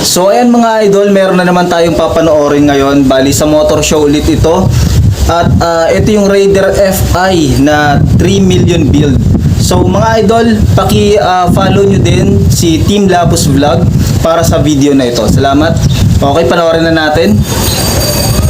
So ayan mga idol, meron na naman tayong papanoorin ngayon. Bali sa motor show ulit ito. At ito yung Raider FI na 3 million build. So mga idol, paki-follow nyo din si Team Labus Vlog para sa video na ito. Salamat. Okay, panoorin na natin.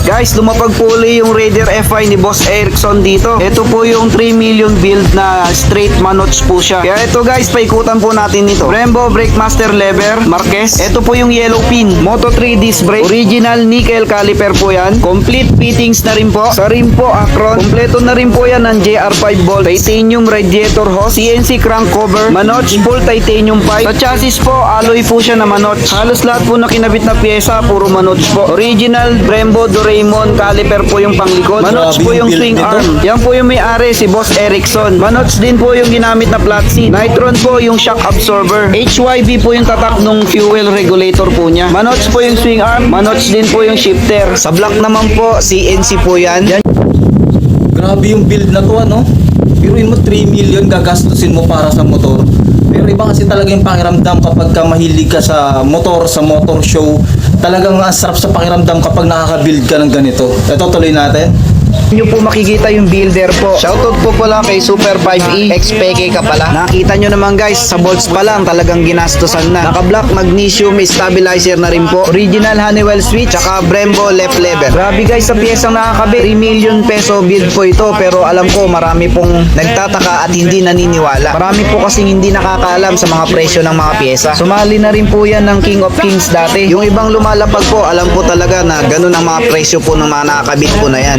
Guys, lumapag po uli yung Raider FI ni Boss Erickson dito. Ito po yung 3 million build na straight manots po siya. Kaya ito guys, paikutan po natin ito. Brembo Brake Master Lever, Marquez. Ito po yung yellow pin. Moto3 disc brake. Original nickel caliper po yan. Complete fittings na rin po. Sa rim po, Acron. Kompleto na rin po yan ng JR5 bolt. Titanium radiator hose. CNC crank cover. Manots full titanium pipe. Sa chassis po, alloy po siya na manots. Halos lahat po na kinabit na pyesa, puro manots po. Original Brembo Doraemon caliper po yung panglikod. Manots po yung swing arm. Yan po yung may-ari, si Boss Erickson. Manots din po yung ginamit na flat seat. Nitron po yung shock absorber. HYB po yung tatak nung fuel regulator po niya. Manots po yung swing arm. Manots din po yung shifter. Sa block naman po, CNC po yan. Grabe yung build na to, ano? Piruin mo 3 million gagastusin mo para sa motor. Pero iba kasi talaga yung pakiramdam kapag ka mahilig ka sa motor show. Talagang ang sarap sa pakiramdam kapag nakaka-build ka ng ganito. Ito, tuloy natin. Nyo po makikita yung builder po. Shoutout po pala kay Super 5E XPK ka pala. Nakita nyo naman guys, sa bolts pa lang talagang ginastosan na. Naka-black magnesium stabilizer na rin po. Original Honeywell switch, tsaka Brembo left lever. Grabe guys, sa piyesang nakakabit. 3 million peso build po ito, pero alam ko marami pong nagtataka at hindi naniniwala. Marami po kasing hindi nakakaalam sa mga presyo ng mga piyesa. Sumali na rin po yan ng King of Kings dati. Yung ibang lumalapag po, alam po talaga na ganun ang mga presyo po ng mga nakakabit po na yan.